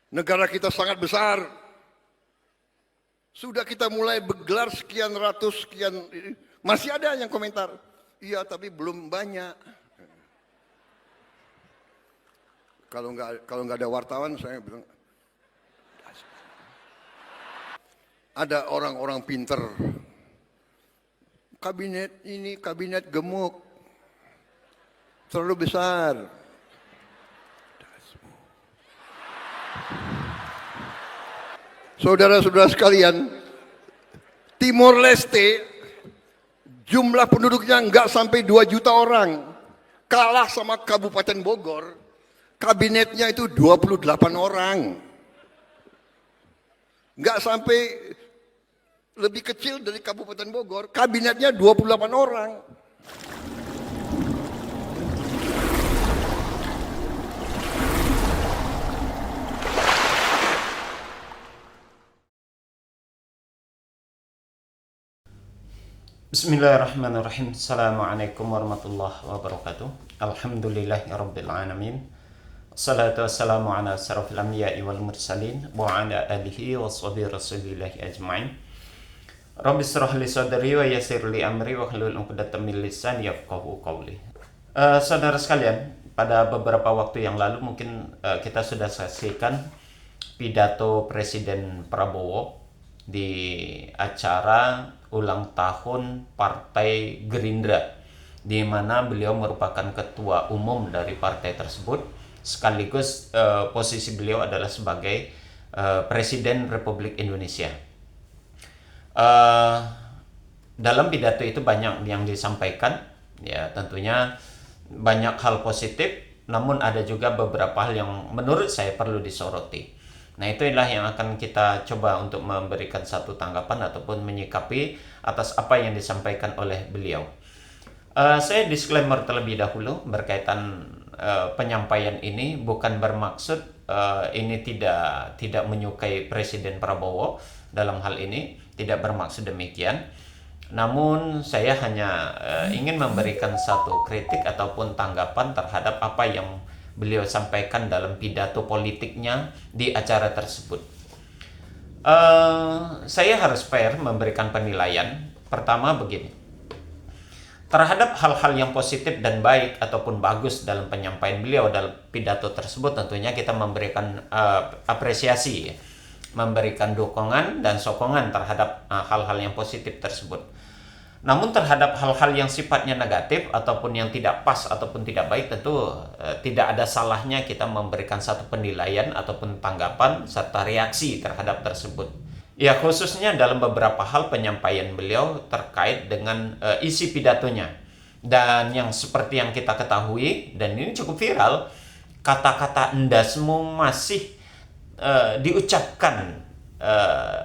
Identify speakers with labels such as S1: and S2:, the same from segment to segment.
S1: Negara kita sangat besar. Sudah kita mulai bergelar sekian ratus, sekian, masih ada yang komentar. Iya, tapi belum banyak. Kalau nggak ada wartawan, saya bilang ada orang-orang pinter. Kabinet ini kabinet gemuk, terlalu besar. Saudara-saudara sekalian, Timor Leste jumlah penduduknya nggak sampai 2 juta orang, kalah sama Kabupaten Bogor, kabinetnya itu 28 orang, nggak sampai, lebih kecil dari Kabupaten Bogor, kabinetnya 28 orang.
S2: Bismillahirrahmanirrahim. Assalamualaikum warahmatullahi wabarakatuh. Alhamdulillahirrabbilalamin. Assalatu wassalamu ala asrafil anbiya'i wal mursalin wa ala alihi wa sahbihi rasulillahi ajma'in. Rabbi shrah li sadri wa yassir li amri wa hlul 'uqdatam min lisani yafqahu qawli. Saudara sekalian, pada beberapa waktu yang lalu mungkin kita sudah saksikan pidato Presiden Prabowo di acara ulang tahun Partai Gerindra, di mana beliau merupakan ketua umum dari partai tersebut, sekaligus posisi beliau adalah sebagai Presiden Republik Indonesia. Dalam pidato itu banyak yang disampaikan, ya tentunya banyak hal positif, namun ada juga beberapa hal yang menurut saya perlu disoroti. Nah, itulah yang akan kita coba untuk memberikan satu tanggapan ataupun menyikapi atas apa yang disampaikan oleh beliau. Saya disclaimer terlebih dahulu berkaitan penyampaian ini, bukan bermaksud ini tidak menyukai Presiden Prabowo dalam hal ini, tidak bermaksud demikian. Namun saya hanya ingin memberikan satu kritik ataupun tanggapan terhadap apa yang beliau sampaikan dalam pidato politiknya di acara tersebut. Saya harus fair memberikan penilaian. Pertama begini, terhadap hal-hal yang positif dan baik ataupun bagus dalam penyampaian beliau dalam pidato tersebut, tentunya kita memberikan apresiasi, memberikan dukungan dan sokongan terhadap hal-hal yang positif tersebut. Namun terhadap hal-hal yang sifatnya negatif ataupun yang tidak pas ataupun tidak baik, tentu tidak ada salahnya kita memberikan satu penilaian ataupun tanggapan serta reaksi terhadap tersebut. Ya, khususnya dalam beberapa hal penyampaian beliau terkait dengan isi pidatonya. Dan yang seperti yang kita ketahui, dan ini cukup viral, kata-kata "endasmu" masih diucapkan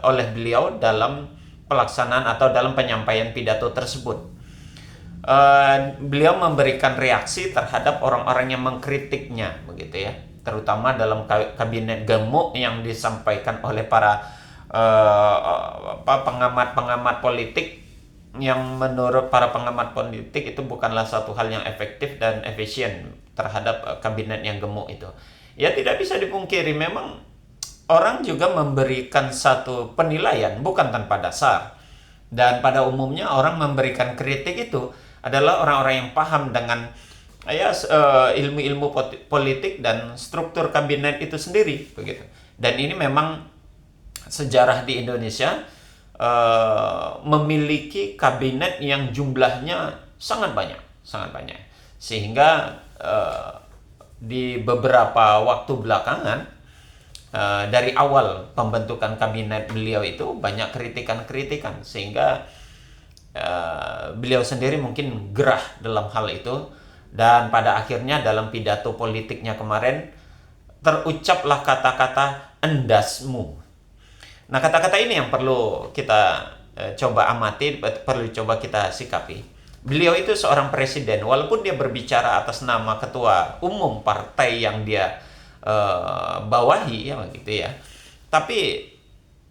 S2: oleh beliau dalam pelaksanaan atau dalam penyampaian pidato tersebut. Beliau memberikan reaksi terhadap orang-orang yang mengkritiknya, begitu ya, terutama dalam kabinet gemuk yang disampaikan oleh para pengamat-pengamat politik, yang menurut para pengamat politik itu bukanlah satu hal yang efektif dan efisien terhadap kabinet yang gemuk itu. Ya, tidak bisa dipungkiri memang orang juga memberikan satu penilaian bukan tanpa dasar. Dan pada umumnya orang memberikan kritik itu adalah orang-orang yang paham dengan ilmu-ilmu politik dan struktur kabinet itu sendiri, begitu. Dan ini memang sejarah di Indonesia memiliki kabinet yang jumlahnya sangat banyak, sehingga di beberapa waktu belakangan, dari awal pembentukan kabinet beliau itu banyak kritikan-kritikan, sehingga beliau sendiri mungkin gerah dalam hal itu, dan pada akhirnya dalam pidato politiknya kemarin terucaplah kata-kata "endasmu". Nah, kata-kata ini yang perlu kita coba amati, perlu coba kita sikapi. Beliau itu seorang presiden, walaupun dia berbicara atas nama ketua umum partai yang dia bawahi, ya begitu ya, tapi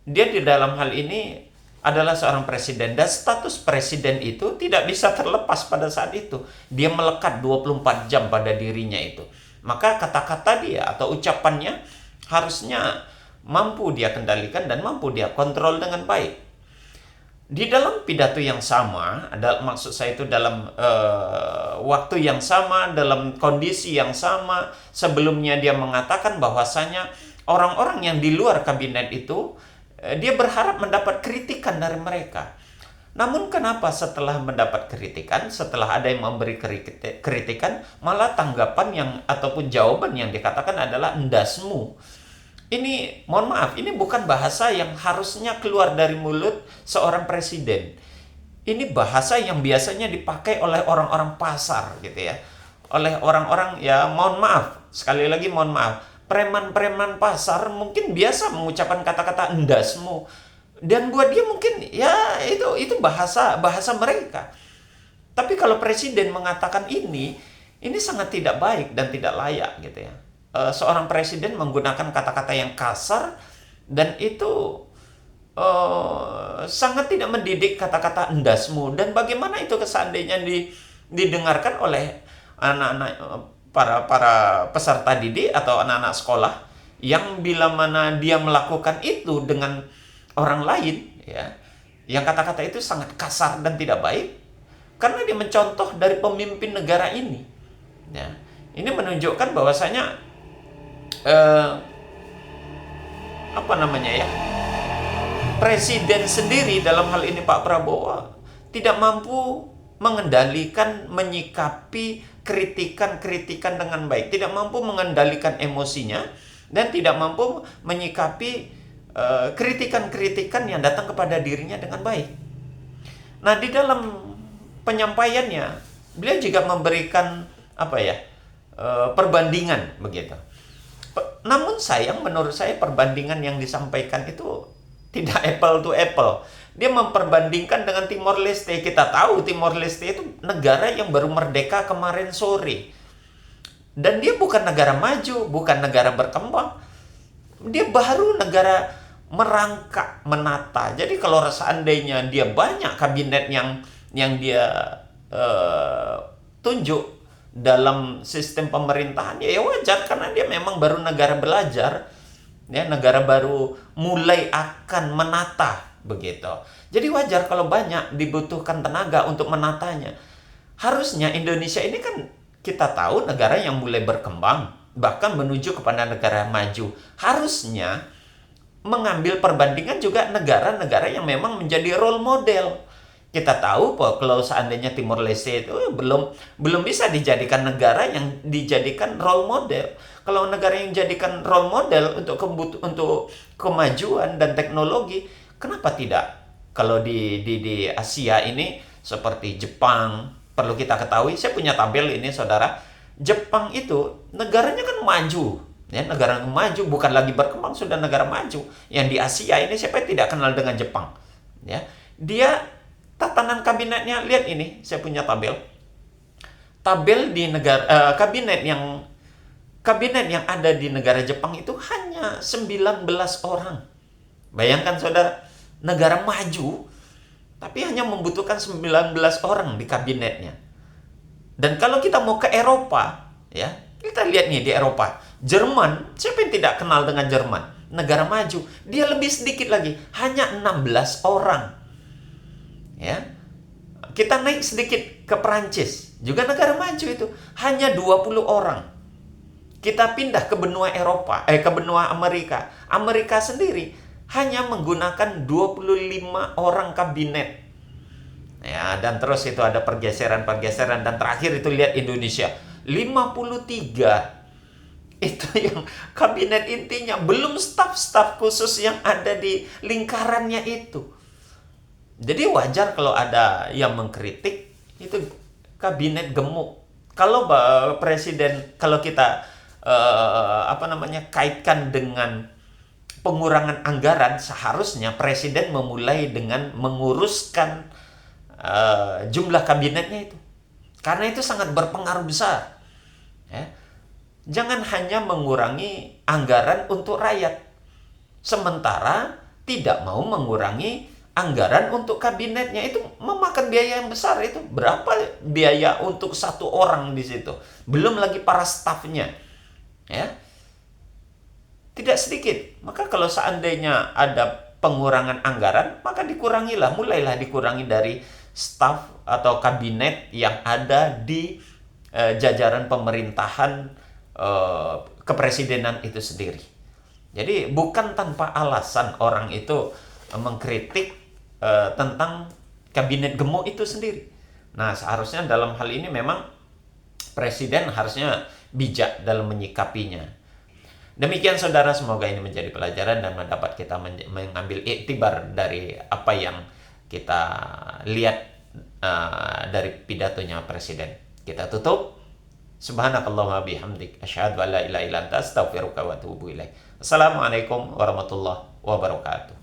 S2: dia di dalam hal ini adalah seorang presiden, dan status presiden itu tidak bisa terlepas pada saat itu. Dia melekat 24 jam pada dirinya itu. Maka kata-kata dia atau ucapannya harusnya mampu dia kendalikan dan mampu dia kontrol dengan baik. Di dalam pidato yang sama, maksud saya itu dalam waktu yang sama, dalam kondisi yang sama, sebelumnya dia mengatakan bahwasanya orang-orang yang di luar kabinet itu, dia berharap mendapat kritikan dari mereka. Namun kenapa setelah mendapat kritikan, setelah ada yang memberi kritikan, malah tanggapan yang ataupun jawaban yang dikatakan adalah endasmu. Ini, mohon maaf, ini bukan bahasa yang harusnya keluar dari mulut seorang presiden. Ini bahasa yang biasanya dipakai oleh orang-orang pasar gitu ya. Oleh orang-orang, ya mohon maaf, sekali lagi mohon maaf, preman-preman pasar mungkin biasa mengucapkan kata-kata endasmu. Dan buat dia mungkin ya itu bahasa mereka. Tapi kalau presiden mengatakan ini sangat tidak baik dan tidak layak gitu ya. Seorang presiden menggunakan kata-kata yang kasar dan itu sangat tidak mendidik, kata-kata endasmu. Dan bagaimana itu seandainya didengarkan oleh anak-anak para peserta didik atau anak-anak sekolah yang bila mana dia melakukan itu dengan orang lain ya, yang kata-kata itu sangat kasar dan tidak baik karena dia mencontoh dari pemimpin negara ini ya. Ini menunjukkan bahwasanya presiden sendiri dalam hal ini Pak Prabowo tidak mampu mengendalikan, menyikapi kritikan-kritikan dengan baik, tidak mampu mengendalikan emosinya dan tidak mampu menyikapi kritikan-kritikan yang datang kepada dirinya dengan baik. Nah, di dalam penyampaiannya beliau juga memberikan perbandingan begitu. Namun menurut saya perbandingan yang disampaikan itu tidak apple to apple. Dia memperbandingkan dengan Timor Leste. Kita tahu Timor Leste itu negara yang baru merdeka kemarin sore. Dan dia bukan negara maju, bukan negara berkembang. Dia baru negara merangkak, menata. Jadi kalau seandainya dia banyak kabinet yang dia tunjuk dalam sistem pemerintahan, ya wajar karena dia memang baru negara belajar, ya negara baru mulai akan menata begitu. Jadi wajar kalau banyak dibutuhkan tenaga untuk menatanya. Harusnya Indonesia ini kan kita tahu negara yang mulai berkembang, bahkan menuju kepada negara maju. Harusnya mengambil perbandingan juga negara-negara yang memang menjadi role model. Kita tahu bahwa kalau seandainya Timor Leste itu belum bisa dijadikan negara yang dijadikan role model. Kalau negara yang dijadikan role model untuk kemajuan dan teknologi, kenapa tidak? Kalau di Asia ini seperti Jepang, perlu kita ketahui, saya punya tabel ini saudara. Jepang itu negaranya kan maju, ya negara maju, bukan lagi berkembang, sudah negara maju. Yang di Asia ini siapa yang tidak kenal dengan Jepang? Ya, dia tatanan kabinetnya, lihat ini, saya punya tabel. Tabel di negara kabinet yang ada di negara Jepang itu hanya 19 orang. Bayangkan saudara, negara maju tapi hanya membutuhkan 19 orang di kabinetnya. Dan kalau kita mau ke Eropa, ya, kita lihat nih di Eropa. Jerman, siapa yang tidak kenal dengan Jerman? Negara maju, dia lebih sedikit lagi, hanya 16 orang. Ya. Kita naik sedikit ke Perancis, juga negara maju itu, hanya 20 orang. Kita pindah ke benua ke benua Amerika. Amerika sendiri hanya menggunakan 25 orang kabinet. Ya, dan terus itu ada pergeseran dan terakhir itu lihat Indonesia, 53. Itu yang kabinet intinya, belum staf-staf khusus yang ada di lingkarannya itu. Jadi wajar kalau ada yang mengkritik, itu kabinet gemuk. Kalau presiden, kalau kita kaitkan dengan pengurangan anggaran, seharusnya presiden memulai dengan menguruskan jumlah kabinetnya itu. Karena itu sangat berpengaruh besar. Ya. Jangan hanya mengurangi anggaran untuk rakyat, sementara tidak mau mengurangi anggaran untuk kabinetnya. Itu memakan biaya yang besar. Itu berapa biaya untuk satu orang di situ, belum lagi para stafnya, ya. tidak sedikit. Maka kalau seandainya ada pengurangan anggaran, maka dikurangilah, mulailah dikurangi dari staf atau kabinet yang ada di jajaran pemerintahan kepresidenan itu sendiri. Jadi bukan tanpa alasan orang itu mengkritik tentang kabinet gemuk itu sendiri. Nah, seharusnya dalam hal ini memang presiden harusnya bijak dalam menyikapinya. Demikian saudara, semoga ini menjadi pelajaran dan mendapat kita mengambil iktibar dari apa yang kita lihat dari pidatonya presiden. Kita tutup. Subhanakallahumma bihamdik asyhadu an la ilaha illa anta astaghfiruka wa atubu ilaik. Assalamualaikum warahmatullahi wabarakatuh.